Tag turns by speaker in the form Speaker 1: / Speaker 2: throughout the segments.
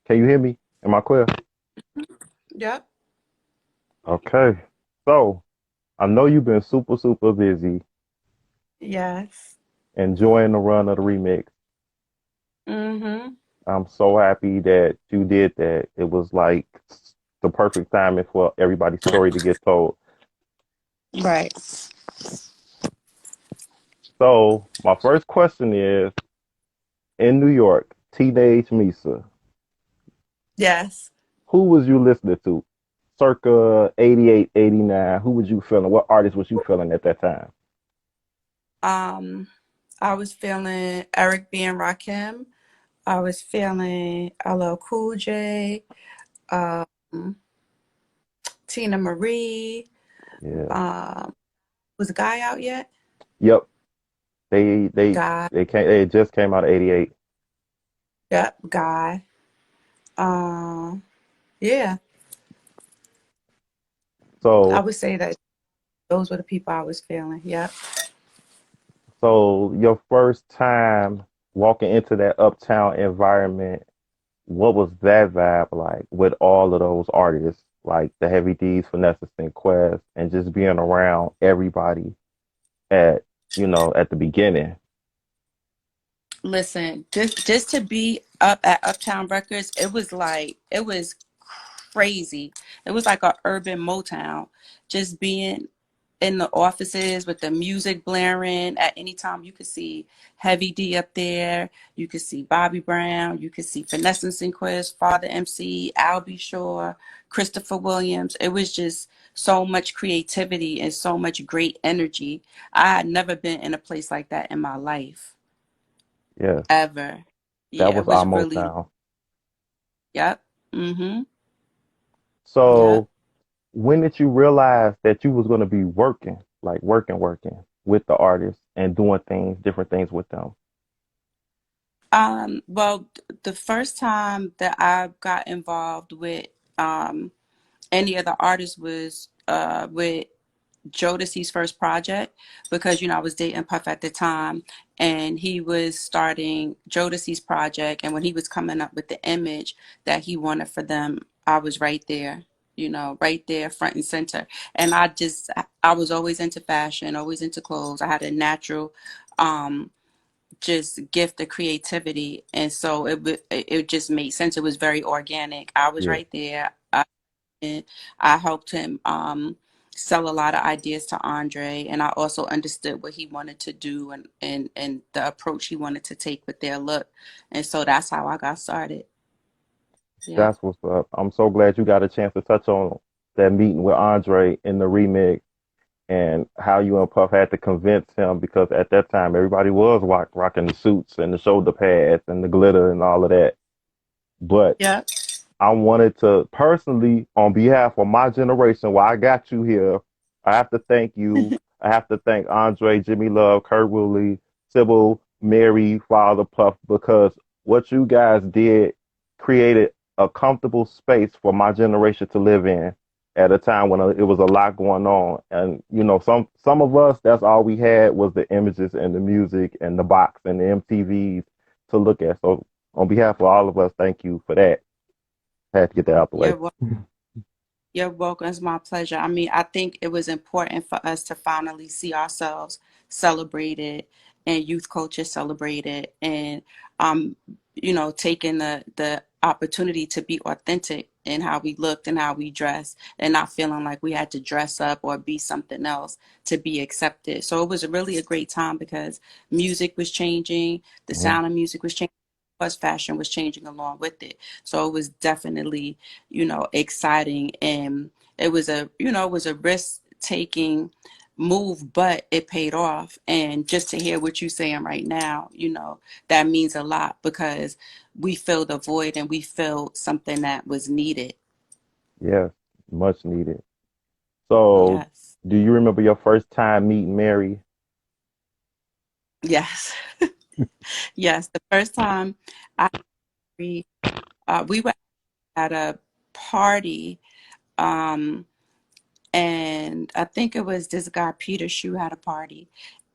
Speaker 1: Can you hear me? Am I clear?
Speaker 2: Yep.
Speaker 1: Okay. So I know you've been super, super busy
Speaker 2: Yes.
Speaker 1: enjoying the run of the remix.
Speaker 2: Mm-hmm.
Speaker 1: I'm so happy that you did that. It was like the perfect timing for everybody's story to get told.
Speaker 2: Right.
Speaker 1: So my first question is, in New York, Teenage Misa,
Speaker 2: Yes.
Speaker 1: who was you listening to? Circa 88, 89. Who was you feeling? What artist was you feeling at that time?
Speaker 2: Um, I was feeling Eric B. and Rakim. I was feeling LL Cool J, um, Tina Marie.
Speaker 1: Yeah.
Speaker 2: Um, was the guy out yet?
Speaker 1: Yep. They they
Speaker 2: Guy.
Speaker 1: they just came out of 88.
Speaker 2: Yep, guy. Um, yeah, I
Speaker 1: So
Speaker 2: would say that those were the people I was feeling. Yep.
Speaker 1: so your first time walking into that uptown environment, what was that vibe like with all of those artists, like the Heavy D's, Finesse and Quest, and just being around everybody at at the beginning?
Speaker 2: Listen, just to be up at Uptown Records, it was crazy. It was like a urban Motown. Just being in the offices with the music blaring at any time. You could see Heavy D up there. You could see Bobby Brown. You could see Finesse and Sinquist, Father MC, Albie Shore, Christopher Williams. It was just so much creativity and so much great energy. I had never been in a place like that in my life,
Speaker 1: Yeah,
Speaker 2: ever.
Speaker 1: that
Speaker 2: Yeah, it
Speaker 1: was
Speaker 2: was
Speaker 1: almost
Speaker 2: really,
Speaker 1: now.
Speaker 2: yep. Mm-hmm. Yep.
Speaker 1: So when did you realize that you was going to be working, like working with the artists and doing different things with them?
Speaker 2: Well, the first time that I got involved with um, any of the artists was with Jodeci's first project because I was dating Puff at the time and he was starting Jodeci's project, and when he was coming up with the image that he wanted for them, I was right there, right there front and center. And I was always into fashion, always into clothes. I had a natural um just gift of creativity, and so it just made sense. It was very organic. I was
Speaker 1: Yeah,
Speaker 2: right there. And I helped him sell a lot of ideas to Andre, and I also understood what he wanted to do and the approach he wanted to take with their look, and so that's how I got started. Yeah.
Speaker 1: that's what's up. I'm so glad you got a chance to touch on that meeting with Andre in the remix and how you and Puff had to convince him because at that time everybody was rocking the suits and the shoulder pads and the glitter and all of that. But
Speaker 2: Yeah.
Speaker 1: I wanted to personally, on behalf of my generation, while I got you here, I have to thank you. I have to thank Andre, Jimmy Love, Kurt Willie, Sybil, Mary, Father Puff, because what you guys did created a comfortable space for my generation to live in at a time when it was a lot going on. And some of us, that's all we had was the images and the music and the box and the MTVs to look at. So on behalf of all of us, thank you for that. Had to get that out the way.
Speaker 2: You're You're welcome. It's my pleasure. I mean, I think it was important for us to finally see ourselves celebrated and youth culture celebrated, and um, taking the opportunity to be authentic in how we looked and how we dressed, and not feeling like we had to dress up or be something else to be accepted. So it was really a great time because music was changing, the
Speaker 1: Mhm.
Speaker 2: sound of music was changing, plus fashion was changing along with it. So it was definitely exciting. And it was a risk taking move, but it paid off. And just to hear what you're saying right now, that means a lot because we filled a void and we filled something that was needed.
Speaker 1: Yes, much needed. So,
Speaker 2: Yes.
Speaker 1: do you remember your first time meeting Mary?
Speaker 2: Yes. Yes. The first time I we were at a party, um, and I think it was this guy Peter Shue had a party,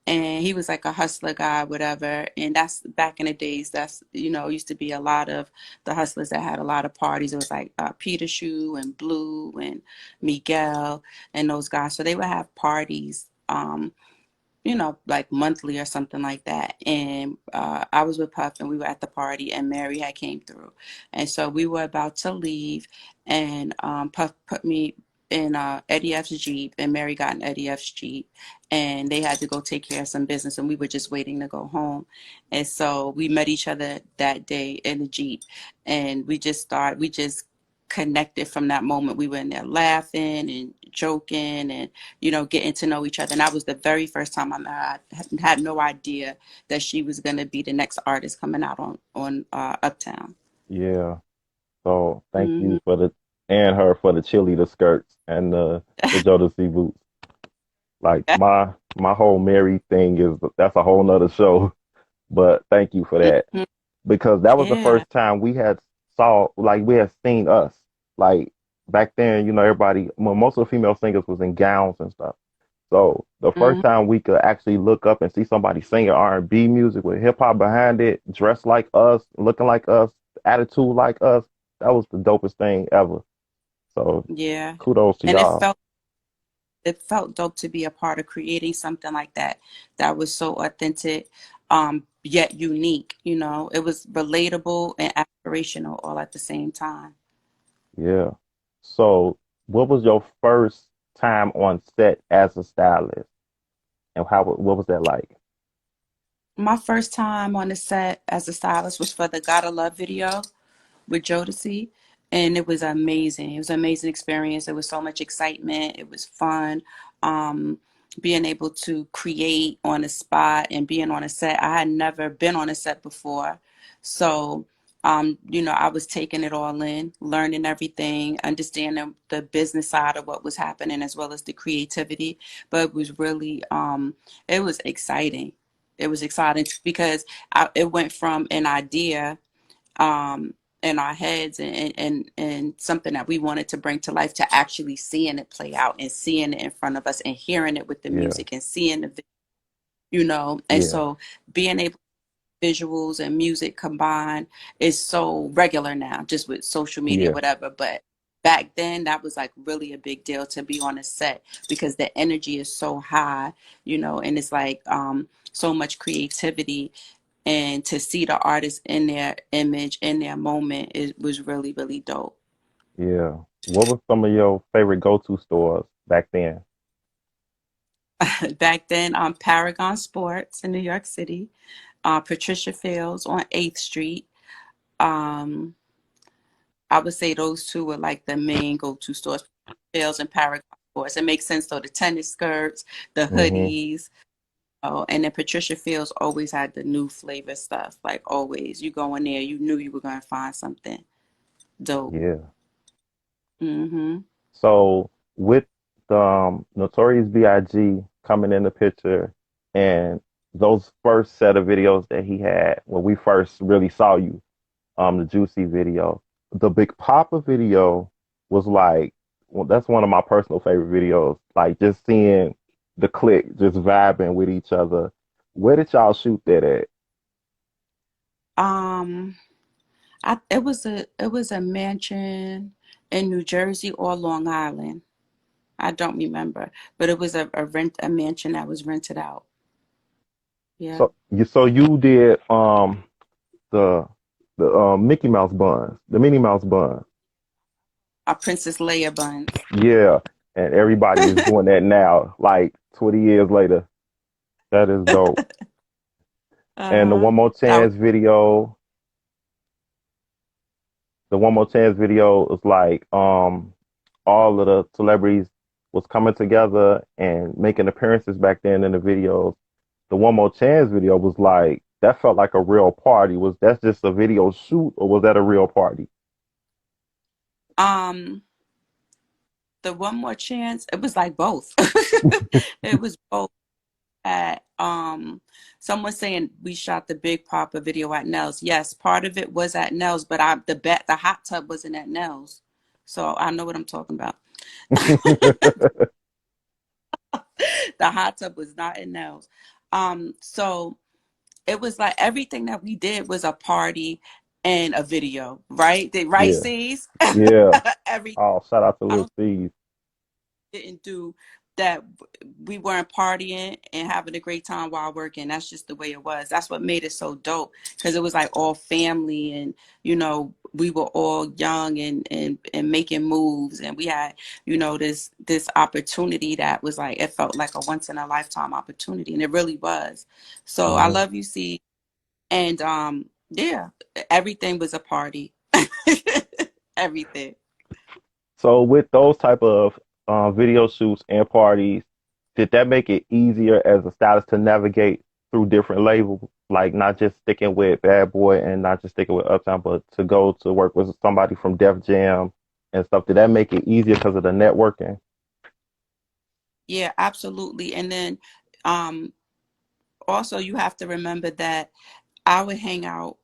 Speaker 2: and he was like a hustler guy, whatever. And that's back in the days. That's used to be a lot of the hustlers that had a lot of parties. It was like Peter Shoe and Blue and Miguel and those guys. So they would have parties. Like monthly or something like that. And I was with Puff and we were at the party and Mary had came through. And so we were about to leave and Puff put me in Eddie F's Jeep and Mary got in Eddie F's Jeep and they had to go take care of some business and we were just waiting to go home. And so we met each other that day in the Jeep and we just connected from that moment. We were in there laughing and joking and getting to know each other. And that was the very first time I met her. I had no idea that she was going to be the next artist coming out on Uptown.
Speaker 1: Yeah. So thank
Speaker 2: Hmm.
Speaker 1: you for the and her for the cheerleader skirts and the Jodeci boots. Like my whole Mary thing is that's a whole nother show. But thank you for that
Speaker 2: Hmm.
Speaker 1: because that was the
Speaker 2: Yeah.
Speaker 1: first time we had we had seen us. Like back then, everybody, well, most of the female singers was in gowns and stuff. So the first
Speaker 2: Hmm.
Speaker 1: time we could actually look up and see somebody singing R&B music with hip hop behind it, dressed like us, looking like us, attitude like us, that was the dopest thing ever. So
Speaker 2: Yeah.
Speaker 1: kudos to
Speaker 2: And
Speaker 1: y'all.
Speaker 2: it felt dope to be a part of creating something like that that was so authentic, yet unique. It was relatable and aspirational all at the same time.
Speaker 1: Yeah. So what was your first time on set as a stylist and what was that like?
Speaker 2: My first time on the set as a stylist was for the Gotta Love video with Jodeci, and it was amazing. It was an amazing experience. There was so much excitement. It was fun. Um, Being able to create on the spot and being on a set. I had never been on a set before, so I was taking it all in, learning everything, understanding the business side of what was happening as well as the creativity. But it was exciting. It was exciting because it went from an idea um, in our heads and something that we wanted to bring to life to actually seeing it play out and seeing it in front of us and hearing it with the
Speaker 1: Yeah.
Speaker 2: music and seeing and
Speaker 1: Yeah.
Speaker 2: so being able visuals and music combined is so regular now just with social media
Speaker 1: Yeah.
Speaker 2: whatever, but back then that was like really a big deal to be on a set because the energy is so high, and it's like so much creativity, and to see the artist in their image in their moment, it was really really dope.
Speaker 1: Yeah. What was some of your favorite go-to stores back then?
Speaker 2: Back then, Paragon Sports in New York City, Patricia Fields on 8th Street. um, I would say those two were like the main go-to stores, Fields and Paragon Sports. It makes sense though, the tennis skirts, the
Speaker 1: Hmm.
Speaker 2: hoodies. Oh, and then Patricia Fields always had the new flavor stuff, like always. You go in there, you knew you were going to find something dope.
Speaker 1: Yeah.
Speaker 2: Hmm.
Speaker 1: So with the Notorious B.I.G. coming in the picture and those first set of videos that he had when we first really saw you, the Juicy video, the Big Papa video was like, well, that's one of my personal favorite videos. Like just seeing the clique just vibing with each other. Where did y'all shoot that at?
Speaker 2: Um, it was a mansion in New Jersey or Long Island. I don't remember, but it was a mansion that was rented out. Yeah,
Speaker 1: So you did the Mickey Mouse buns, the Minnie Mouse buns.
Speaker 2: our Princess Leia buns.
Speaker 1: Yeah, and everybody is doing that now, like 20 years later. That is dope. And
Speaker 2: Uh-huh. That was
Speaker 1: the One More Chance video is like all of the celebrities was coming together and making appearances back then in the videos. The One More Chance video was like that felt like a real party. Was that just a video shoot or was that a real party?
Speaker 2: um the One More Chance. It was like both. It was both. At someone saying we shot the Big Papa video at Nell's. Yes, part of it was at Nell's, but the hot tub wasn't at Nell's, so I know what I'm talking about. The hot tub was not in Nell's. So it was like everything that we did was a party and a video, right? The right
Speaker 1: Yeah.
Speaker 2: C's.
Speaker 1: Yeah.
Speaker 2: Every
Speaker 1: Oh, shout out to
Speaker 2: I
Speaker 1: Lil
Speaker 2: don't
Speaker 1: Steve.
Speaker 2: didn't do that we weren't partying and having a great time while working. That's just the way it was. That's what made it so dope because it was like all family and we were all young and making moves and we had this opportunity that was like it felt like a once in a lifetime opportunity and it really was. So I
Speaker 1: Hmm.
Speaker 2: love you, see, and yeah, everything was a party. Everything.
Speaker 1: So with those type of video shoots and parties, did that make it easier as a stylist to navigate through different labels, like not just sticking with Bad Boy and not just sticking with Uptown, but to go to work with somebody from Def Jam and stuff? Did that make it easier because of the networking?
Speaker 2: Yeah, absolutely. And then um also you have to remember that I would hang out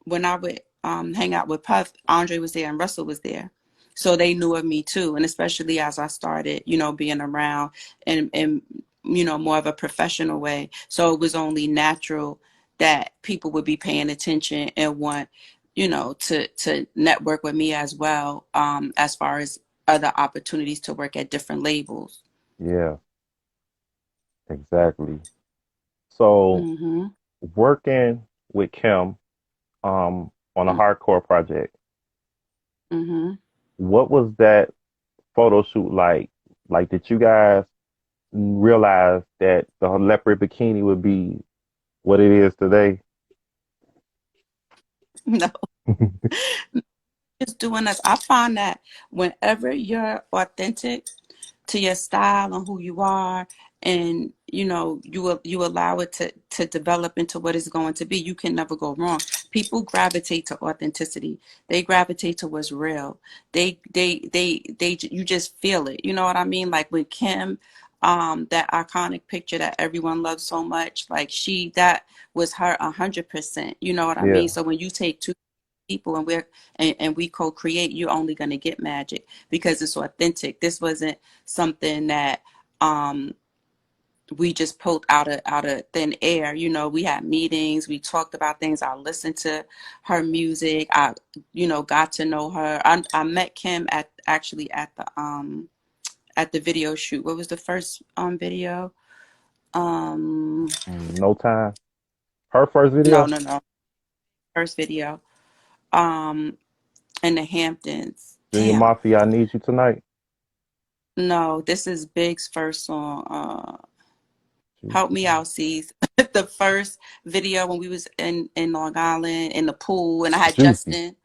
Speaker 2: when I would hang out with Puff, Andre was there and Russell was there. So they knew of me too. And especially as I started, being around and more of a professional way. So it was only natural that people would be paying attention and want, to network with me as well, as far as other opportunities to work at different labels.
Speaker 1: Yeah, exactly. So
Speaker 2: Mm-hmm.
Speaker 1: working with Kim on a hardcore project,
Speaker 2: Mm-hmm.
Speaker 1: what was that photo shoot like? Like, did you guys realize that the leopard bikini would be what it is today?
Speaker 2: No, just doing this. I find that whenever you're authentic to your style and who you are, and you allow it to develop into what it's going to be, you can never go wrong. People gravitate to authenticity. They gravitate to what's real. You just feel it. You know what I mean? Like with Kim, that iconic picture that everyone loves so much, like that was her 100%. You know what I mean?
Speaker 1: Yeah,
Speaker 2: So when you take two people and we co-create, you're only going to get magic because it's authentic. This wasn't something that um we just pulled out of thin air. We had meetings, we talked about things. I listened to her music. I got to know her. I met Kim actually at the video shoot. What was the first video? um
Speaker 1: no time. Her first
Speaker 2: no,
Speaker 1: video,
Speaker 2: no, no, first video um in the Hamptons.
Speaker 1: Junior
Speaker 2: Damn.
Speaker 1: Mafia, I Need You Tonight.
Speaker 2: No, this is Big's first song. Help me
Speaker 1: Juicy,
Speaker 2: out, C's. The first video when we was in Long Island in the pool, and I had
Speaker 1: Juicy,
Speaker 2: Justin.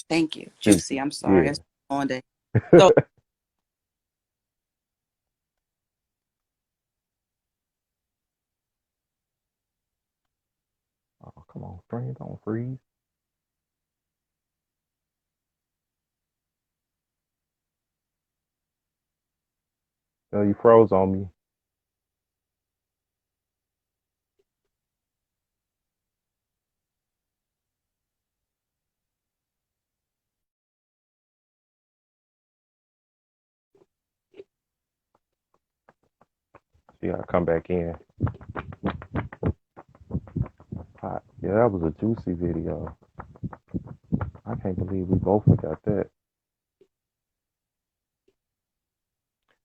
Speaker 2: Thank you, Juicy.
Speaker 1: Juicy.
Speaker 2: I'm sorry,
Speaker 1: Yeah.
Speaker 2: it's on day. So
Speaker 1: Oh, come on, screen, don't freeze. No, you froze on me. You gotta come back in. Hot. Yeah, that was a juicy video. I can't believe we both forgot that.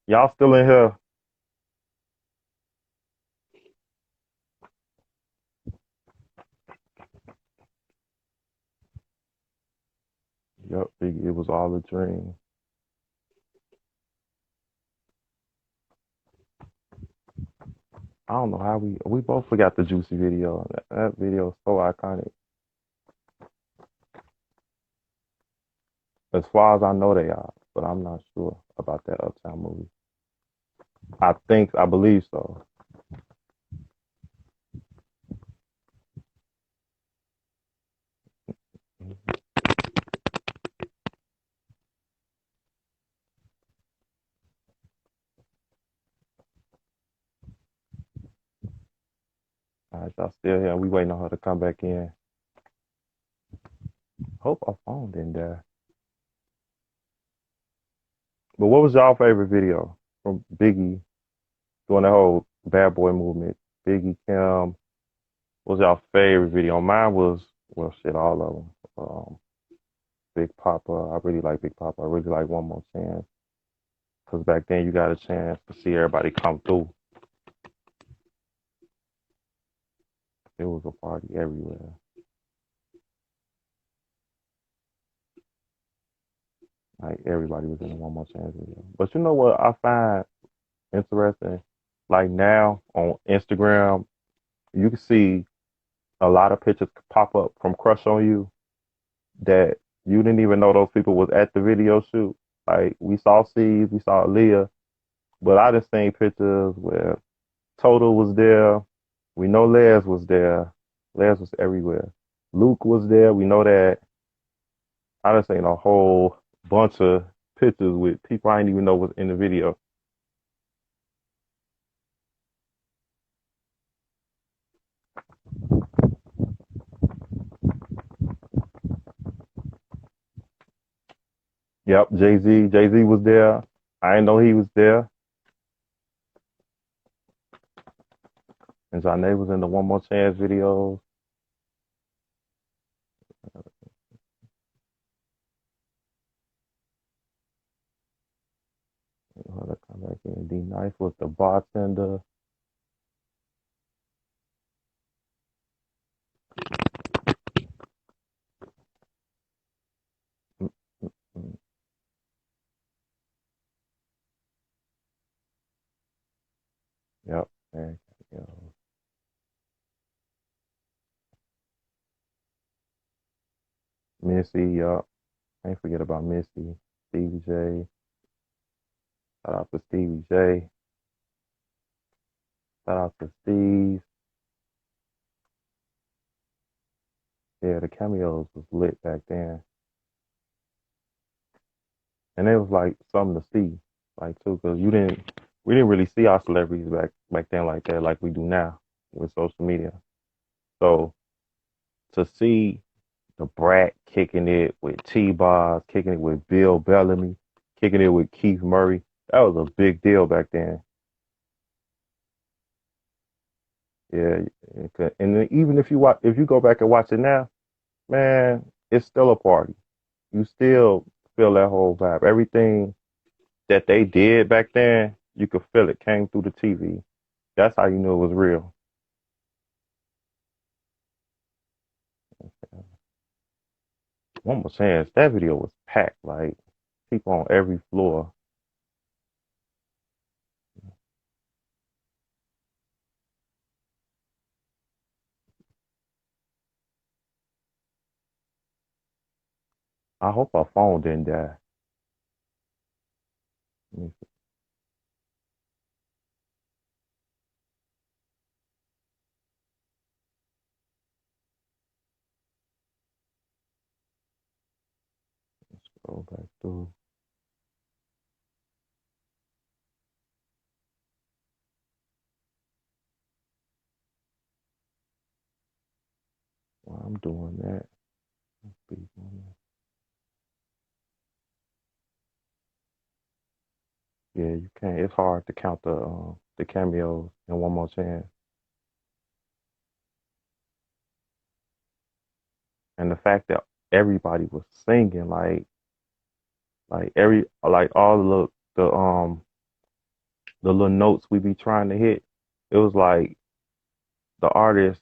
Speaker 1: Y'all still in here? Yep, it was all a dream. I don't know how we both forgot the juicy video. That video is so iconic. As far as I know, they are, but I'm not sure about that Uptown movie. I believe so. All right, y'all still here. We waiting on her to come back in. Hope our phone didn't die. But what was y'all favorite video from Biggie during the whole Bad Boy movement? Biggie, Kim. What was y'all favorite video? Mine was, well, shit, all of them. Big Papa. I really like Big Papa. I really like One More Chance. Because back then you got a chance to see everybody come through. It was a party everywhere. Like everybody was in the One More Chance video. But you know what I find interesting? Like now on Instagram, you can see a lot of pictures pop up from Crush on You that you didn't even know those people was at the video shoot. Like we saw Steve, we saw Leah, but I just seen pictures where Total was there. We know Les was there. Les was everywhere. Luke was there. We know that. I just seen a whole bunch of pictures with people I didn't even know was in the video. Yep, Jay Z. Jay Z was there. I didn't know he was there. And Janae was in the One More Chance videos. Her come back in. D Nice was the bartender. Mm, mm, mm. Yep. And, you know, Missy. Yup. Can't forget about Missy. Stevie J. Shout out to Stevie J. Shout out to Steve. Yeah, the cameos was lit back then, and it was like something to see, like too, because we didn't really see our celebrities back then like that, like we do now with social media. So to see the Brat kicking it with T-Boz, kicking it with Bill Bellamy, kicking it with Keith Murray, that was a big deal back then. Yeah, and then even if you watch, if you go back and watch it now, man, it's still a party. You still feel that whole vibe. Everything that they did back then, you could feel it came through the TV. That's how you knew it was real. One more chance. That video was packed, like people on every floor. I hope our phone didn't die. Let me scroll back through. While I'm doing that, speak on that. Yeah, you can't. It's hard to count the cameos in one more chance. And the fact that everybody was singing, like every like all the little notes we be trying to hit. It was like the artist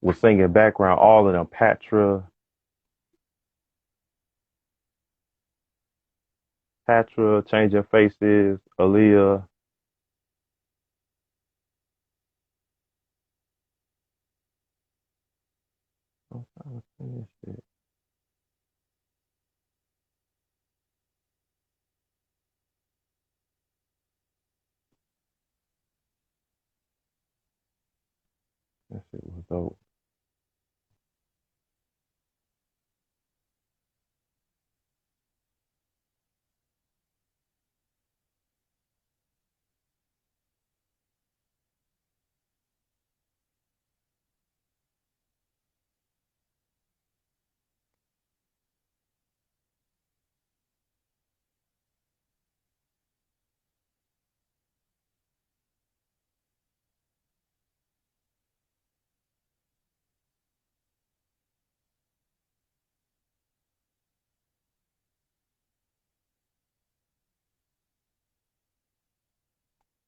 Speaker 1: was singing background, all of them. Patra, Change Your Faces, Aaliyah. I'm trying to finish it. That shit was dope.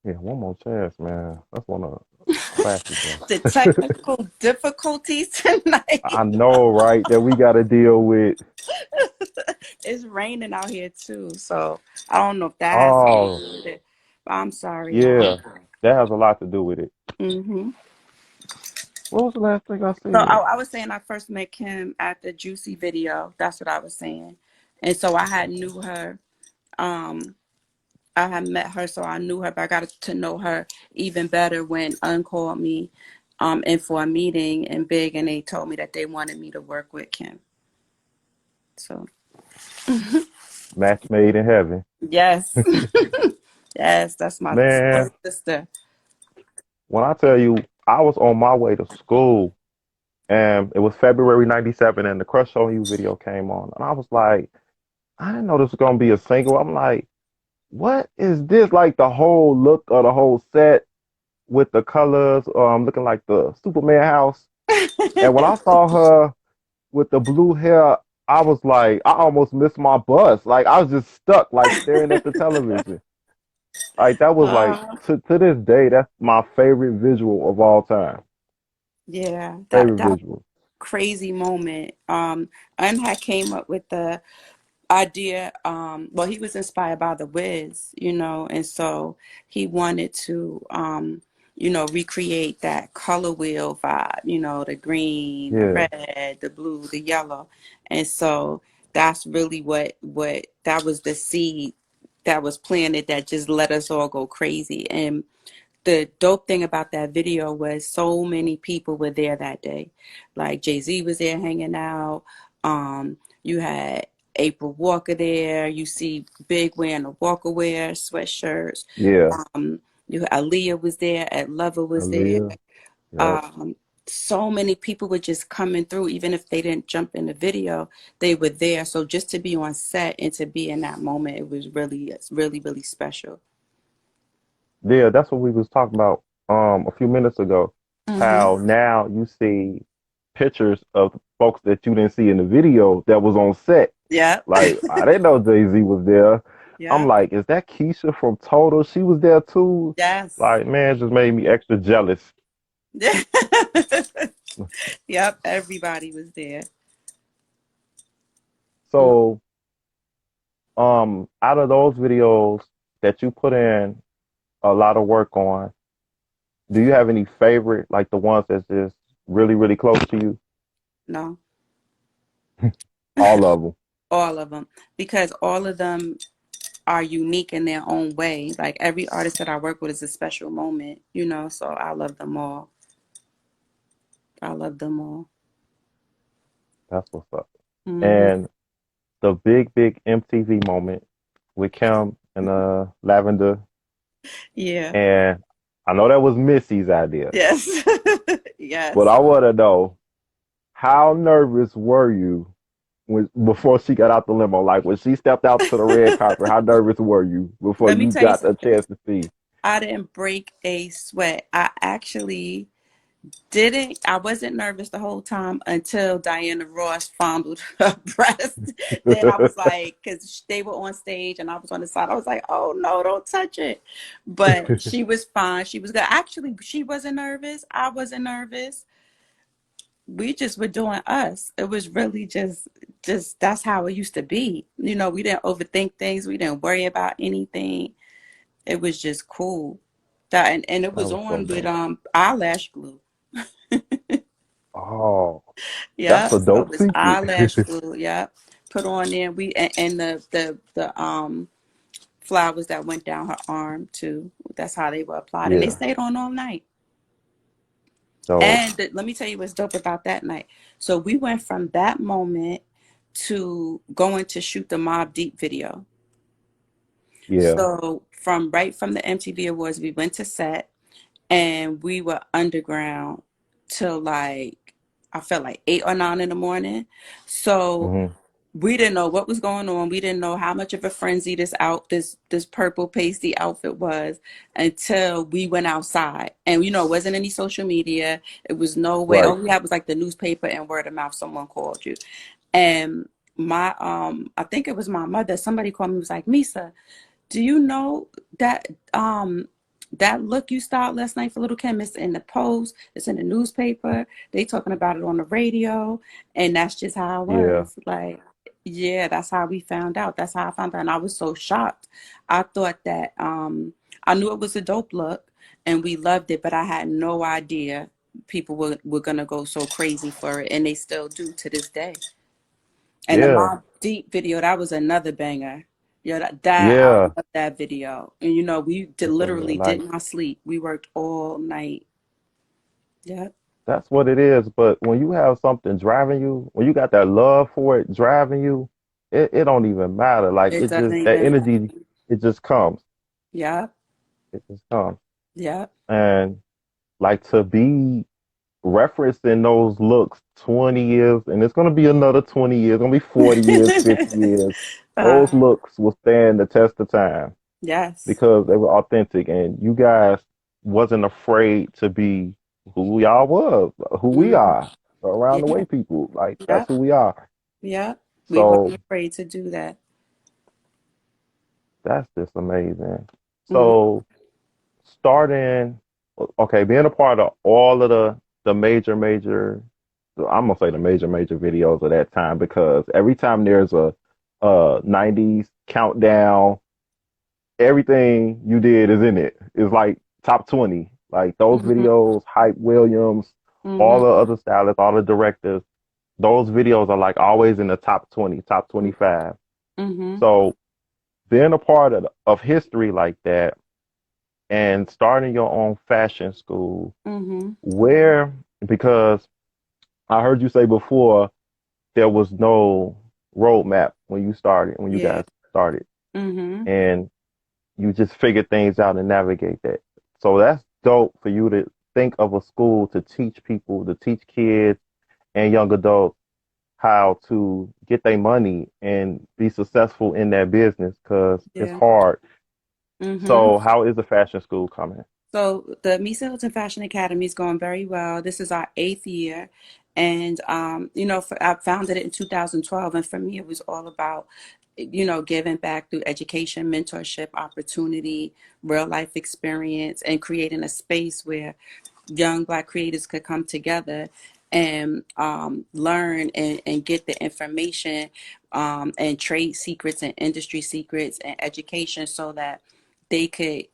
Speaker 1: Yeah, one more chance, man. That's one of classic ones.
Speaker 2: The technical difficulties
Speaker 1: I
Speaker 2: tonight.
Speaker 1: know, right? That we got to deal with.
Speaker 2: It's raining out here too, so I don't know if that has something to
Speaker 1: Oh,
Speaker 2: do with it. But I'm sorry, y'all.
Speaker 1: yeah, that has a lot to do with it.
Speaker 2: Hmm.
Speaker 1: What was the last thing I
Speaker 2: So
Speaker 1: said?
Speaker 2: I was saying I first met Kim at the Juicy video. That's what I was saying. And so I had knew her. Um, I had met her, so I knew her, but I got to know her even better when Un called me in for a meeting in Big, and they told me that they wanted me to work with Kim. So
Speaker 1: Match made in heaven.
Speaker 2: yes, yes, that's my
Speaker 1: Man,
Speaker 2: sister.
Speaker 1: when I tell you, I was on my way to school and it was February 97 and the Crush on You video came on. And I was like, I didn't know this was going to be a single. I'm like, what is this? Like the whole look of the whole set with the colors, looking like the Superman house. And when I saw her with the blue hair, I was like, I almost missed my bus. Like I was just stuck, like staring at the television. Like that was like
Speaker 2: uh,
Speaker 1: to this day, that's my favorite visual of all time.
Speaker 2: yeah,
Speaker 1: Favorite
Speaker 2: that
Speaker 1: visual.
Speaker 2: crazy moment. Un had came up with the idea. Well, he was inspired by the Wiz, and so he wanted to recreate that color wheel vibe, the green, the
Speaker 1: Yeah,
Speaker 2: red, the blue, the yellow. And so that's really what that was the seed that was planted that just let us all go crazy. And the dope thing about that video was so many people were there that day. Like Jay-Z was there hanging out. You had April Walker there. You see Big wearing a Walker wear sweatshirts.
Speaker 1: yeah.
Speaker 2: You Aaliyah was there. Ed Lover was there.
Speaker 1: Aaliyah. Yep.
Speaker 2: Um, so many people were just coming through, even if they didn't jump in the video, they were there. So just to be on set and to be in that moment, it was really, really, really special.
Speaker 1: Yeah, that's what we was talking about a few minutes ago. How
Speaker 2: Hmm.
Speaker 1: now you see pictures of folks that you didn't see in the video that was on set.
Speaker 2: Yeah.
Speaker 1: Like I didn't know Jay-Z was there. I'm
Speaker 2: Yeah.
Speaker 1: like, is that Keisha from Total? She was there too.
Speaker 2: Yes.
Speaker 1: Like, man, it just made me extra jealous.
Speaker 2: Yep, everybody was there. Mm.
Speaker 1: So, out of those videos that you put in a lot of work on, do you have any favorite, like the ones that's just really, really close to you?
Speaker 2: No,
Speaker 1: All of them.
Speaker 2: all of them, because all of them are unique in their own way. Like every artist that I work with is a special moment, so I love them all. I love them all.
Speaker 1: That's what's up.
Speaker 2: Hmm.
Speaker 1: And the big, big MTV moment with Kim and Lavender.
Speaker 2: Yeah.
Speaker 1: And I know that was Missy's idea,
Speaker 2: Yes.
Speaker 1: but
Speaker 2: Yes.
Speaker 1: I want to know how nervous were you when before she got out the limo? Like when she stepped out to the red carpet, how nervous were you before
Speaker 2: Let me
Speaker 1: you
Speaker 2: tell you
Speaker 1: got a
Speaker 2: something.
Speaker 1: chance to see?
Speaker 2: I didn't break a sweat. I actually didn't. I wasn't nervous the whole time until Diana Ross fondled her breast. Then I was like, because they were on stage and I was on the side, I was like, oh no, don't touch it. But she was fine. She was good. Actually, she wasn't nervous. I wasn't nervous. We just were doing us. It was really just that's how it used to be. We didn't overthink things. We didn't worry about anything. It was just cool. That and it
Speaker 1: That
Speaker 2: was
Speaker 1: was so
Speaker 2: on with
Speaker 1: dope.
Speaker 2: eyelash glue.
Speaker 1: Oh,
Speaker 2: Yeah,
Speaker 1: that's a
Speaker 2: so it
Speaker 1: dope
Speaker 2: was
Speaker 1: secret.
Speaker 2: eyelash glue. Yeah, put on there. And the flowers that went down her arm too. That's how they were applied, and they
Speaker 1: Yeah,
Speaker 2: stayed on all night.
Speaker 1: dope.
Speaker 2: And let me tell you what's dope about that night. So we went from that moment to going to shoot the Mob Deep video.
Speaker 1: Yeah.
Speaker 2: So from the MTV Awards, we went to set and we were underground till like I felt like 8 or 9 in the morning. So
Speaker 1: Hmm.
Speaker 2: we didn't know what was going on. We didn't know how much of a frenzy this purple pasty outfit was until we went outside. And it wasn't any social media. It was no way.
Speaker 1: Right.
Speaker 2: All we had was like the newspaper and word of mouth. Someone called you. And my I think it was my mother. Somebody called me, was like, Misa, do you know that that look you styled last night for Little Kim, it's in the Post, it's in the newspaper, they talking about it on the radio, and that's just how it
Speaker 1: Yeah,
Speaker 2: was. Like, yeah, that's how we found out. That's how I found out. And I was so shocked. I thought that I knew it was a dope look and we loved it, but I had no idea people were gonna go so crazy for it, and they still do to this day. And the
Speaker 1: yeah,
Speaker 2: Mob Deep video, that was another banger. Yeah, that I
Speaker 1: yeah.
Speaker 2: love that video. And we did,
Speaker 1: It's a real
Speaker 2: literally
Speaker 1: nice.
Speaker 2: did not sleep. We worked all night. Yeah,
Speaker 1: That's what it is. But when you have something driving you, when you got that love for it driving you, it don't even matter. Like
Speaker 2: it
Speaker 1: it
Speaker 2: doesn't
Speaker 1: just that
Speaker 2: even.
Speaker 1: energy, it just comes.
Speaker 2: Yeah,
Speaker 1: It just comes.
Speaker 2: yeah.
Speaker 1: And like to be referencing those looks 20 years, and it's gonna be another 20 years, gonna be 40 years, 50 years.
Speaker 2: uh,
Speaker 1: Those looks will stand the test of time
Speaker 2: yes.
Speaker 1: because they were authentic and you guys wasn't afraid to be who y'all was, who we
Speaker 2: Mm,
Speaker 1: are, around the
Speaker 2: yeah,
Speaker 1: way people. Like
Speaker 2: yeah,
Speaker 1: that's who we are.
Speaker 2: yeah. We
Speaker 1: So
Speaker 2: weren't afraid to do that.
Speaker 1: that's just amazing.
Speaker 2: Hmm.
Speaker 1: So starting, okay, being a part of all of the major, I'm gonna say the major videos of that time because every time there's a 90s countdown, everything you did is in it. It's like top 20. Like those
Speaker 2: Hmm.
Speaker 1: videos, Hype Williams, all the
Speaker 2: Hmm.
Speaker 1: other stylists, all the directors, those videos are like always in the top 20, top 25.
Speaker 2: Hmm.
Speaker 1: So being a part of history like that and starting your own fashion school,
Speaker 2: Hmm.
Speaker 1: where, because I heard you say before there was no roadmap when you started, when you
Speaker 2: Yeah.
Speaker 1: guys started,
Speaker 2: Hmm.
Speaker 1: and you just figure things out and navigate that. So that's dope for you to think of a school to teach people, to teach kids and young adults how to get their money and be successful in that business because it's
Speaker 2: Yeah.
Speaker 1: hard.
Speaker 2: Hmm.
Speaker 1: So how is the fashion school coming?
Speaker 2: So the Misa Hylton Fashion Academy is going very well. This is our eighth year. And, I founded it in 2012. And for me, it was all about, giving back through education, mentorship, opportunity, real life experience, and creating a space where young Black creators could come together and learn and get the information and trade secrets and industry secrets and education so that they could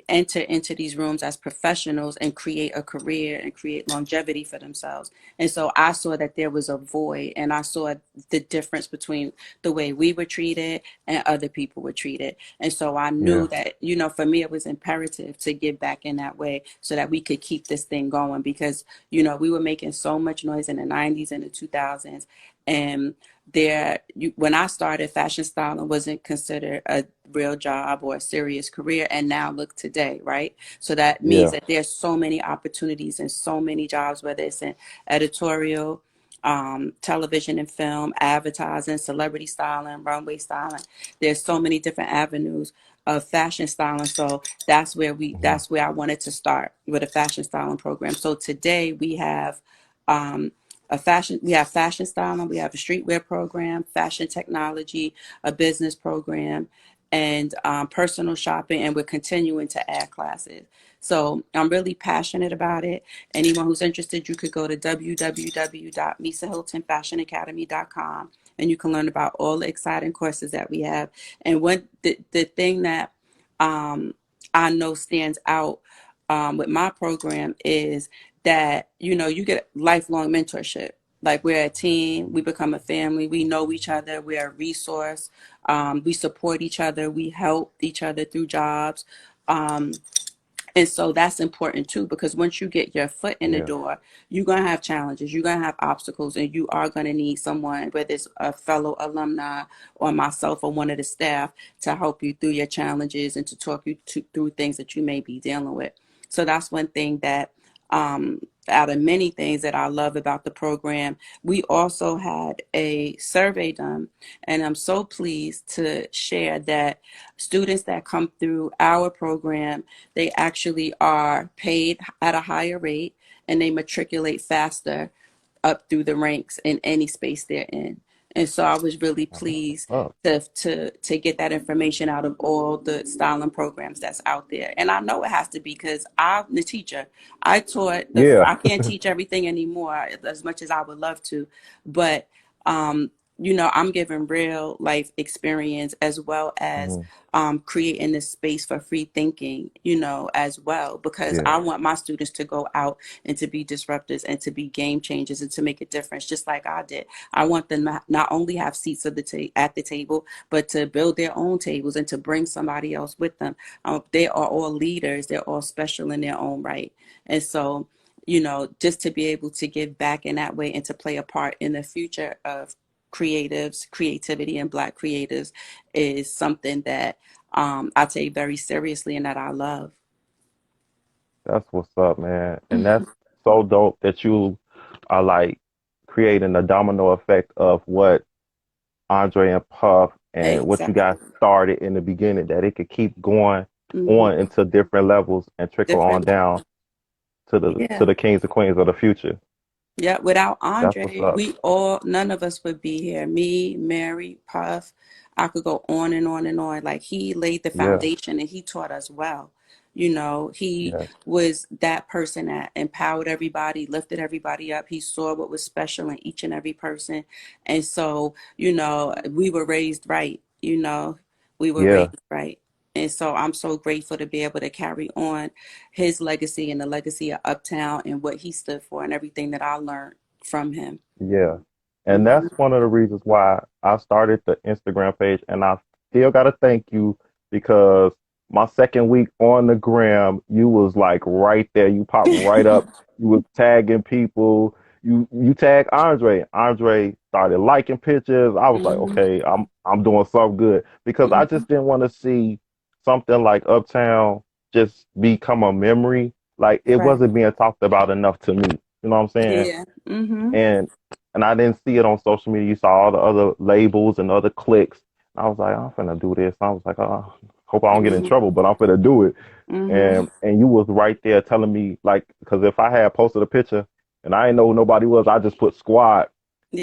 Speaker 2: enter into these rooms as professionals and create a career and create longevity for themselves. And so I saw that there was a void, and I saw the difference between the way we were treated and other people were treated. And so I knew
Speaker 1: Yeah,
Speaker 2: that, for me, it was imperative to give back in that way so that we could keep this thing going because, we were making so much noise in the 90s and the 2000s. And when I started, fashion styling wasn't considered a real job or a serious career. And now look today, right? So that means
Speaker 1: yeah,
Speaker 2: that there's so many opportunities and so many jobs, whether it's in editorial, television and film, advertising, celebrity styling, runway styling. There's so many different avenues of fashion styling. So
Speaker 1: mhm,
Speaker 2: that's where I wanted to start with a fashion styling program. So today we have um, we have fashion styling, we have a streetwear program, fashion technology, a business program, and personal shopping, and we're continuing to add classes. So I'm really passionate about it. Anyone who's interested, you could go to www.misahyltonfashionacademy.com and you can learn about all the exciting courses that we have. And the thing that um, I know stands out with my program is that, you get lifelong mentorship. Like we're a team, we become a family, we know each other, we're a resource, we support each other, we help each other through jobs. Um, and so that's important too, because once you get your foot in the
Speaker 1: yeah,
Speaker 2: door, you're going to have challenges, you're going to have obstacles, and you are going to need someone, whether it's a fellow alumni or myself or one of the staff, to help you through your challenges and to talk through things that you may be dealing with. So that's one thing that, out of many things that I love about the program, we also had a survey done, and I'm so pleased to share that students that come through our program, they actually are paid at a higher rate and they matriculate faster up through the ranks in any space they're in. And so I was really
Speaker 1: Oh, that's what's
Speaker 2: pleased
Speaker 1: up.
Speaker 2: to get that information out of all the styling programs that's out there. And I know it has to be because I'm the teacher. I taught
Speaker 1: Yeah.
Speaker 2: I can't teach everything anymore as much as I would love to, but um, I'm giving real life experience as well as
Speaker 1: Mhm.
Speaker 2: creating this space for free thinking, as well, because
Speaker 1: Yeah.
Speaker 2: I want my students to go out and to be disruptors and to be game changers and to make a difference, just like I did. I want them to not only have seats at the table, but to build their own tables and to bring somebody else with them. They are all leaders. They're all special in their own right. And so, just to be able to give back in that way and to play a part in the future of creativity and Black creatives is something that I take very seriously and that I love.
Speaker 1: That's what's up, man. And
Speaker 2: Mhm.
Speaker 1: that's so dope that you are like creating a domino effect of what Andre and Puff and what you guys
Speaker 2: Exactly.
Speaker 1: started in the beginning, that it could keep going on
Speaker 2: Hmm.
Speaker 1: into different levels and trickle on
Speaker 2: Different
Speaker 1: down
Speaker 2: levels.
Speaker 1: to
Speaker 2: Yeah.
Speaker 1: the kings and queens of the future.
Speaker 2: Yeah, without
Speaker 1: That's what's
Speaker 2: Andre,
Speaker 1: up.
Speaker 2: none of us would be here. Me, Mary, Puff, I could go on and on and on. Like he laid the
Speaker 1: Yeah,
Speaker 2: foundation and he taught us well. He
Speaker 1: yeah,
Speaker 2: was that person that empowered everybody, lifted everybody up. He saw what was special in each and every person. And so, we were raised right, we were
Speaker 1: yeah,
Speaker 2: raised right. And so I'm so grateful to be able to carry on his legacy and the legacy of Uptown and what he stood for and everything that I learned from him.
Speaker 1: yeah. And that's
Speaker 2: Hmm.
Speaker 1: one of the reasons why I started the Instagram page. And I still got to thank you because my second week on the gram, you was like right there. You popped right up. You was tagging people. You tagged Andre. Andre started liking pictures. I was like,
Speaker 2: Hmm.
Speaker 1: okay, I'm doing something good because I
Speaker 2: Hmm.
Speaker 1: just didn't want to see something like Uptown just become a memory. Like it
Speaker 2: Right.
Speaker 1: wasn't being talked about enough to me. You know what I'm saying?
Speaker 2: Yeah. Hmm.
Speaker 1: and and I didn't see it on social media. You saw all the other labels and other clicks. I was like, I'm finna do this. I was like, oh, hope I don't get in
Speaker 2: Hmm.
Speaker 1: trouble, but I'm finna do it.
Speaker 2: Hmm.
Speaker 1: And you was right there telling me like, because if I had posted a picture and I didn't know who nobody was, I just put squad,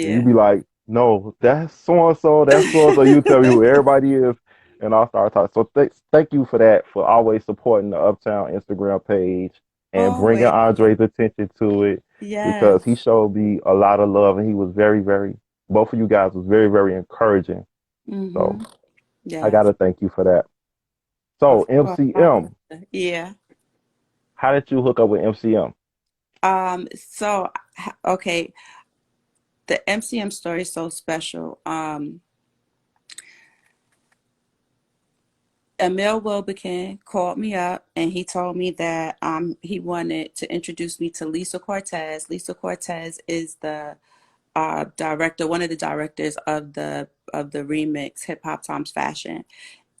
Speaker 1: and you
Speaker 2: Yeah.
Speaker 1: be like, no, that's so and so, that's so and so. You tell me who everybody is, and I'll start talking. So thank you for that, for always supporting the Uptown Instagram page and bringing
Speaker 2: Always.
Speaker 1: Andre's attention to it because he
Speaker 2: Yes.
Speaker 1: showed me a lot of love and he was very, very. Both of you guys was very, very encouraging. So
Speaker 2: Hmm.
Speaker 1: I
Speaker 2: Yes.
Speaker 1: gotta thank you for that. So
Speaker 2: Of course. My
Speaker 1: MCM,
Speaker 2: pleasure. Yeah.
Speaker 1: how did you hook up with MCM?
Speaker 2: Okay, the MCM story is so special. Emil Wilbekin called me up and he told me that he wanted to introduce me to Lisa Cortez. Lisa Cortez is the director, one of the directors of the remix Hip Hop Times Fashion.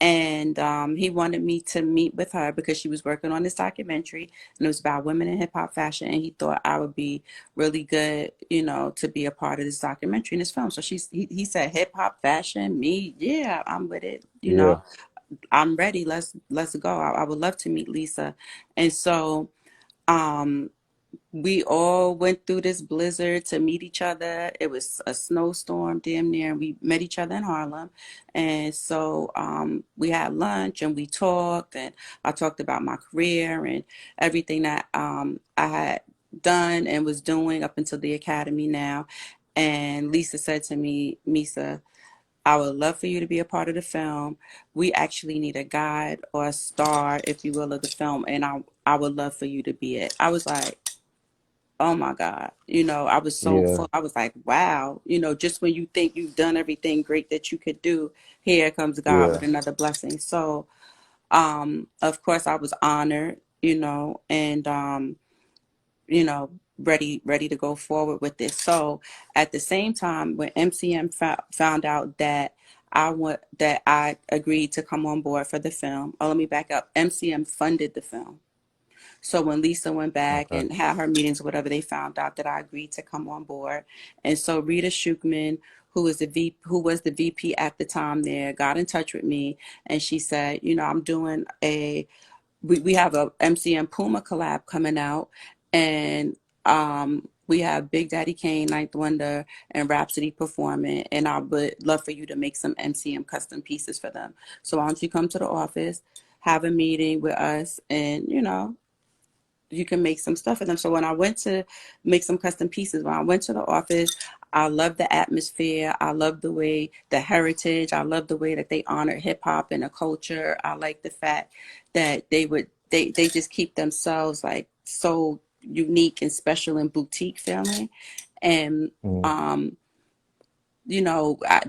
Speaker 2: And he wanted me to meet with her because she was working on this documentary and it was about women in hip hop fashion. And he thought I would be really good, to be a part of this documentary and this film. So he said, hip hop fashion, me, yeah, I'm with it.
Speaker 1: Yeah,
Speaker 2: I'm ready. Let's go. I would love to meet Lisa. And so um we all went through this blizzard to meet each other. It was a snowstorm damn near, and we met each other in Harlem. And so we had lunch and we talked, and I talked about my career and everything that I had done and was doing up until the academy now. And Lisa said to me, Misa, I would love for you to be a part of the film. We actually need a guide or a star, if you will, of the film, and I would love for you to be it. I was like, oh my God, I was so
Speaker 1: yeah,
Speaker 2: full. I was like, wow, just when you think you've done everything great that you could do, here comes God
Speaker 1: yeah,
Speaker 2: with another blessing. So, of course, I was honored, and you know, ready to go forward with this. So, at the same time, when MCM found out that I agreed to come on board for the film. Oh, let me back up. MCM funded the film. So when Lisa went back
Speaker 1: okay,
Speaker 2: and had her meetings, whatever, they found out that I agreed to come on board. And so Rita Shukman, who was the VP at the time there, got in touch with me and she said, I'm doing we have a MCM Puma collab coming out and We have Big Daddy Kane, Ninth Wonder, and Rhapsody performing, and I would love for you to make some MCM custom pieces for them. So why don't you come to the office, have a meeting with us, and you can make some stuff for them. So when I went to make some custom pieces, when I went to the office, I love the atmosphere. I love the way the heritage. I love the way that they honor hip hop and the culture. I like the fact that they just keep themselves like so unique and special and boutique feeling. And
Speaker 1: Mm,
Speaker 2: um,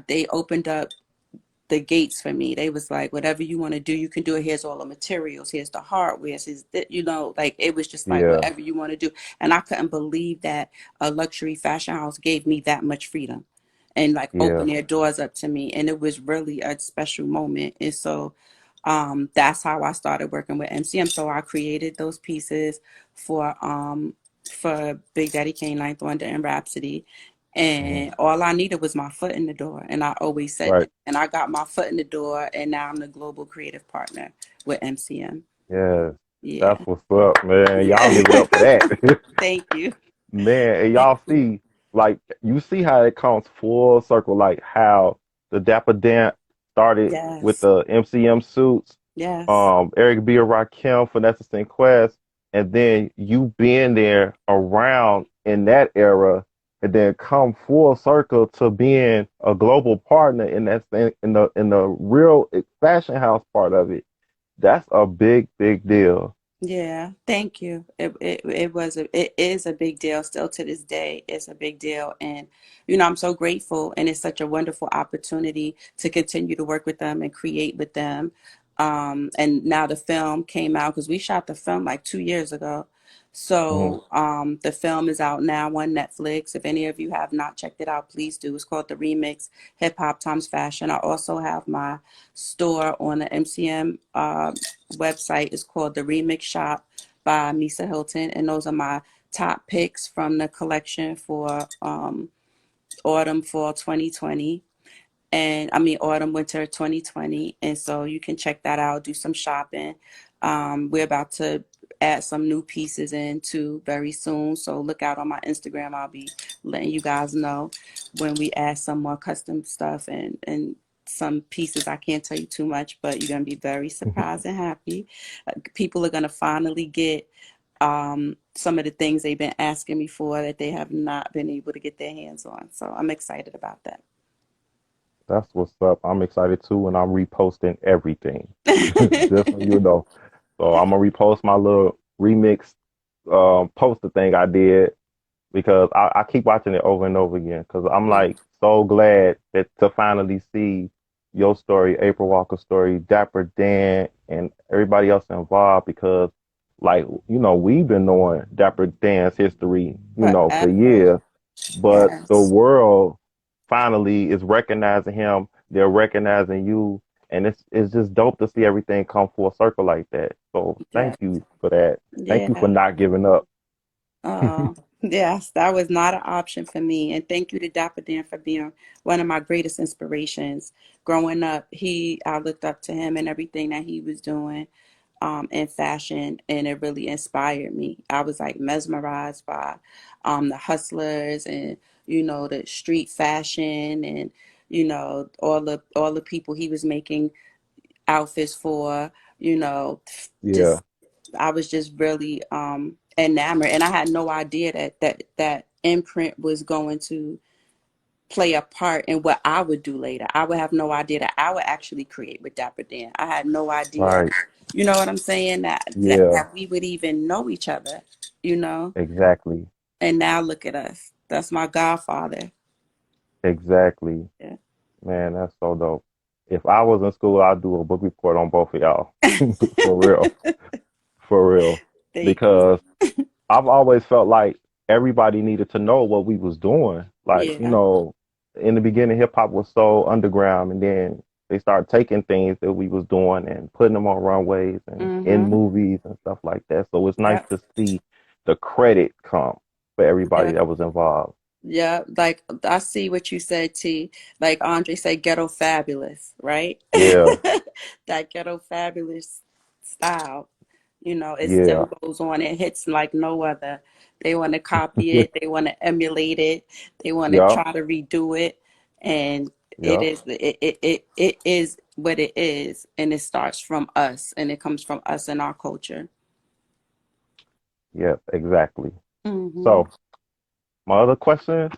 Speaker 2: they opened up the gates for me. They was like, whatever you want to do, you can do it. Here's all the materials. Here's the hardware. Like it was just like
Speaker 1: yeah,
Speaker 2: whatever you want to do. And I couldn't believe that a luxury fashion house gave me that much freedom and like
Speaker 1: yeah.
Speaker 2: opened their doors up to me. And it was really a special moment. And so that's how I started working with MCM. So I created those pieces for Big Daddy Kane, Ninth Wonder, and Rhapsody.
Speaker 1: Hmm.
Speaker 2: And all I needed was my foot in the door. And I always said
Speaker 1: Right.
Speaker 2: that. And I got my foot in the door, and now I'm the global creative partner with MCM.
Speaker 1: Yes.
Speaker 2: Yeah.
Speaker 1: That's what's up, man. Y'all give it
Speaker 2: Yeah.
Speaker 1: up for that.
Speaker 2: Thank you.
Speaker 1: Man, and
Speaker 2: Thank
Speaker 1: y'all
Speaker 2: you.
Speaker 1: see, like, you see how it comes full circle, like how the Dapper Dan started with
Speaker 2: Yes.
Speaker 1: the MCM suits,
Speaker 2: Yes.
Speaker 1: Eric B. and Rakim, Vanessa Quest, and then you being there around in that era, and then come full circle to being a global partner in that in the real fashion house part of it. That's a big, big deal.
Speaker 2: Yeah, thank you. It is a big deal still to this day. It's a big deal, and I'm so grateful, and it's such a wonderful opportunity to continue to work with them and create with them. And now the film came out because we shot the film like 2 years ago.
Speaker 1: Hmm.
Speaker 2: So the film is out now on Netflix. If any of you have not checked it out, please do. It's called The Remix, Hip Hop Times Fashion. I also have my store on the MCM website. Is called The Remix Shop by Misa Hylton, and those are my top picks from the collection for autumn fall 2020, and I mean autumn winter 2020. And so you can check that out, do some shopping. We're about to add some new pieces in too very soon, so look out on my Instagram. I'll be letting you guys know when we add some more custom stuff and some pieces. I can't tell you too much, but you're going to be very surprised and happy. People are going to finally get some of the things they've been asking me for that they have not been able to get their hands on, so I'm excited about
Speaker 1: That's what's up. I'm excited too, and I'm reposting everything. Just so
Speaker 2: that.
Speaker 1: you know. So I'm gonna repost my little remix poster thing I did because I keep watching it over and over again because I'm
Speaker 2: Yeah.
Speaker 1: like so glad that to finally see your story, April Walker's story, Dapper Dan, and everybody else involved because like we've been knowing Dapper Dan's history, for
Speaker 2: Forever.
Speaker 1: years, but the
Speaker 2: Yes.
Speaker 1: world finally is recognizing him. They're recognizing you, and it's just dope to see everything come full circle like that. So
Speaker 2: Yes.
Speaker 1: thank you for that. Thank you for
Speaker 2: Yeah.
Speaker 1: not giving up.
Speaker 2: Yes, that was not an option for me. And thank you to Dapper Dan for being one of my greatest inspirations. Growing up, I looked up to him and everything that he was doing in fashion, and it really inspired me. I was like mesmerized by the hustlers and the street fashion, and all the people he was making outfits for. You know,
Speaker 1: Yeah,
Speaker 2: just I was just really enamored, and I had no idea that imprint was going to play a part in what I would do later. I would have no idea that I would actually create with Dapper Dan. I had no idea,
Speaker 1: right.
Speaker 2: you know what I'm saying,
Speaker 1: Yeah,
Speaker 2: that we would even know each other, you know.
Speaker 1: exactly.
Speaker 2: And now look at us. That's my godfather.
Speaker 1: Exactly.
Speaker 2: Yeah.
Speaker 1: Man, that's so dope. If I was in school, I'd do a book report on both of y'all. For real. For real.
Speaker 2: Thank you.
Speaker 1: Because I've always felt like everybody needed to know what we was doing. Like,
Speaker 2: Yeah.
Speaker 1: in the beginning, hip hop was so underground, and then they started taking things that we was doing and putting them on runways and in
Speaker 2: Mm-hmm.
Speaker 1: movies and stuff like that. So it's nice
Speaker 2: Yep.
Speaker 1: to see the credit come for everybody
Speaker 2: Yeah.
Speaker 1: that was involved.
Speaker 2: Yeah. Like I see what you said, T. Like Andre said, ghetto fabulous, right?
Speaker 1: Yeah,
Speaker 2: That ghetto fabulous style. You know, it
Speaker 1: Yeah.
Speaker 2: still goes on. It hits like no other. They want to copy it. They want to emulate it. They want to
Speaker 1: Yep.
Speaker 2: try to redo it. And
Speaker 1: Yep.
Speaker 2: it is what it is. And it starts from us and it comes from us and our culture.
Speaker 1: Yep. Exactly.
Speaker 2: Mm-hmm.
Speaker 1: So my other question,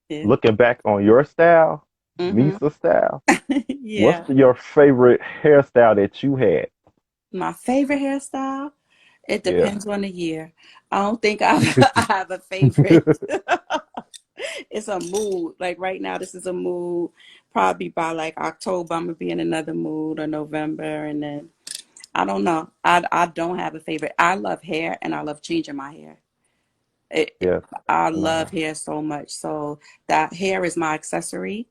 Speaker 2: Yeah.
Speaker 1: looking back on your style,
Speaker 2: Mm-hmm.
Speaker 1: Misa style, what's
Speaker 2: Yeah.
Speaker 1: your favorite hairstyle that you had?
Speaker 2: My favorite hairstyle? It
Speaker 1: Yeah.
Speaker 2: depends on the year. I don't think I have a favorite. It's a mood. Like right now, this is a mood. Probably by like October, I'm gonna be in another mood, or November, and then I don't know. I don't have a favorite. I love hair, and I love changing my hair.
Speaker 1: Yes.
Speaker 2: I
Speaker 1: And
Speaker 2: love hair so much. So that hair is my accessory,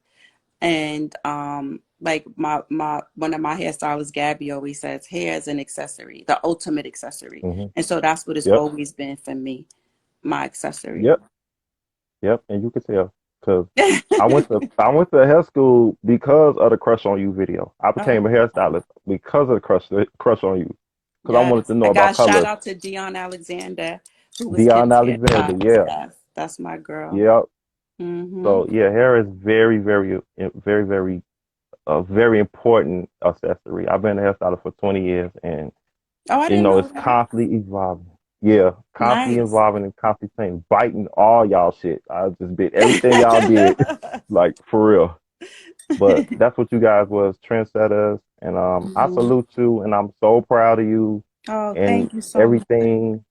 Speaker 2: and like my one of my hairstylists, Gabby, always says, hair is an accessory, the ultimate accessory,
Speaker 1: mhm.
Speaker 2: and so that's what it's
Speaker 1: Yep.
Speaker 2: always been for me, my accessory.
Speaker 1: Yep. Yep. And you could tell because I went to hair school because of the Crush on You video. I became a
Speaker 2: Oh,
Speaker 1: hairstylist because of the crush on You because I wanted
Speaker 2: yes.
Speaker 1: to know
Speaker 2: I
Speaker 1: about
Speaker 2: got shout
Speaker 1: colors.
Speaker 2: out to Dion Alexander, who was
Speaker 1: Dion
Speaker 2: Kim's
Speaker 1: Alexander.
Speaker 2: hairstylist.
Speaker 1: Yeah.
Speaker 2: Yes, that's my girl.
Speaker 1: Yep.
Speaker 2: Mm-hmm.
Speaker 1: So yeah, hair is very, very, a very important accessory. I've been a hairstylist for 20 years, and
Speaker 2: Oh, I didn't know
Speaker 1: it's
Speaker 2: that.
Speaker 1: constantly evolving. Yeah, constantly
Speaker 2: Nice.
Speaker 1: evolving and constantly changing, biting all y'all shit. I just bit everything y'all did, like for real. But that's what you guys was, trendsetters, and I
Speaker 2: Mhm.
Speaker 1: salute you, and I'm so proud of you,
Speaker 2: Oh,
Speaker 1: and
Speaker 2: thank you so much.
Speaker 1: everything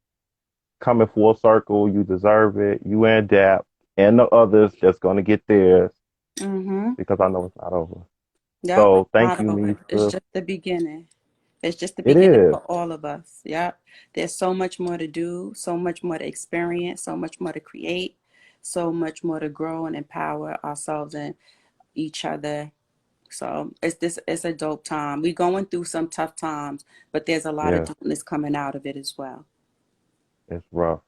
Speaker 1: coming full circle. You deserve it. You and Dap and the others that's gonna get theirs
Speaker 2: Mm-hmm.
Speaker 1: because I know it's not over.
Speaker 2: Yep, it's
Speaker 1: So thank
Speaker 2: not
Speaker 1: you,
Speaker 2: over. It's
Speaker 1: Misa.
Speaker 2: just the beginning. It's just the
Speaker 1: It
Speaker 2: beginning
Speaker 1: is.
Speaker 2: for all of us. Yep. There's so much more to do, so much more to experience, so much more to create, so much more to grow and empower ourselves and each other. So it's a dope time. We're going through some tough times, but there's a lot of
Speaker 1: Yeah,
Speaker 2: goodness coming out of it as well.
Speaker 1: it's rough.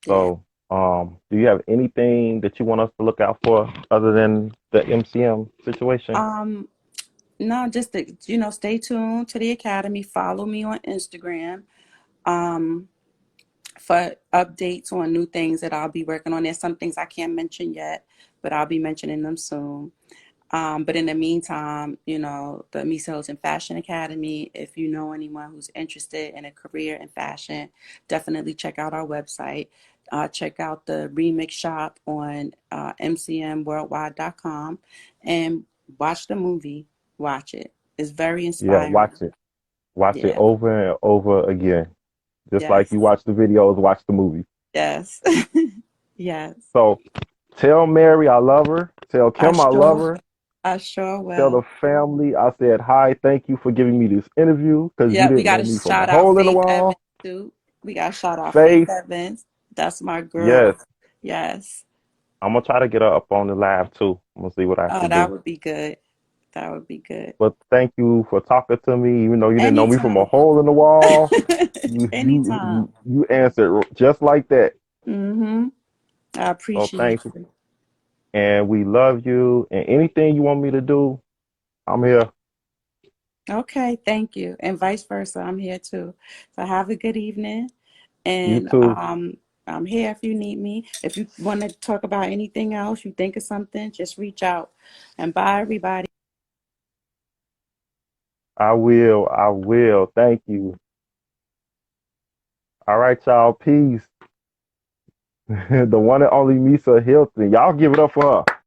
Speaker 2: Yeah.
Speaker 1: So, do you have anything that you want us to look out for other than the MCM situation?
Speaker 2: Um, no, just to, stay tuned to the Academy. Follow me on Instagram. Um, for updates on new things that I'll be working on. There's some things I can't mention yet, but I'll be mentioning them soon. But in the meantime, the Misa Hylton Fashion Academy, if you know anyone who's interested in a career in fashion, definitely check out our website. Check out the Remix Shop on mcmworldwide.com and watch the movie. Watch it. It's very
Speaker 1: Yeah,
Speaker 2: inspiring.
Speaker 1: watch it
Speaker 2: Yeah.
Speaker 1: over and over again, just like
Speaker 2: Yes.
Speaker 1: you watch the videos, watch the movie.
Speaker 2: Yes. Yes.
Speaker 1: So, tell Mary I love her. Tell
Speaker 2: I
Speaker 1: Kim I love
Speaker 2: sure,
Speaker 1: her.
Speaker 2: I sure
Speaker 1: Tell
Speaker 2: will.
Speaker 1: the family I said hi. Thank you for giving me this interview because you
Speaker 2: Yeah, we
Speaker 1: didn't
Speaker 2: got
Speaker 1: know
Speaker 2: to
Speaker 1: me from a
Speaker 2: shout out
Speaker 1: hole in the
Speaker 2: Faith Evans
Speaker 1: wall.
Speaker 2: too. We got to shout out Faith
Speaker 1: Faith,
Speaker 2: Evans. That's my
Speaker 1: yes,
Speaker 2: girl. Yes.
Speaker 1: I'm gonna try to get her up on the live too. I'm gonna see what I
Speaker 2: Oh,
Speaker 1: can
Speaker 2: that
Speaker 1: do.
Speaker 2: would be good. That would be good.
Speaker 1: But thank you for talking to me, even though you didn't know me from a
Speaker 2: Anytime.
Speaker 1: hole in the wall. You you
Speaker 2: Anytime.
Speaker 1: you, you answered just like that.
Speaker 2: Mm-hmm. I
Speaker 1: So
Speaker 2: appreciate
Speaker 1: thank you,
Speaker 2: you.
Speaker 1: and we love you. And anything you want me to do, I'm here.
Speaker 2: Okay, thank you. And vice versa. I'm here too. So have a good evening.
Speaker 1: You
Speaker 2: And
Speaker 1: too.
Speaker 2: I'm here if you need me. If you want to talk about anything else, you think of something, just reach out. And bye, everybody.
Speaker 1: I will. I will. Thank you. All right, y'all. Peace. The one and only Misa Hilton. Y'all give it up for her.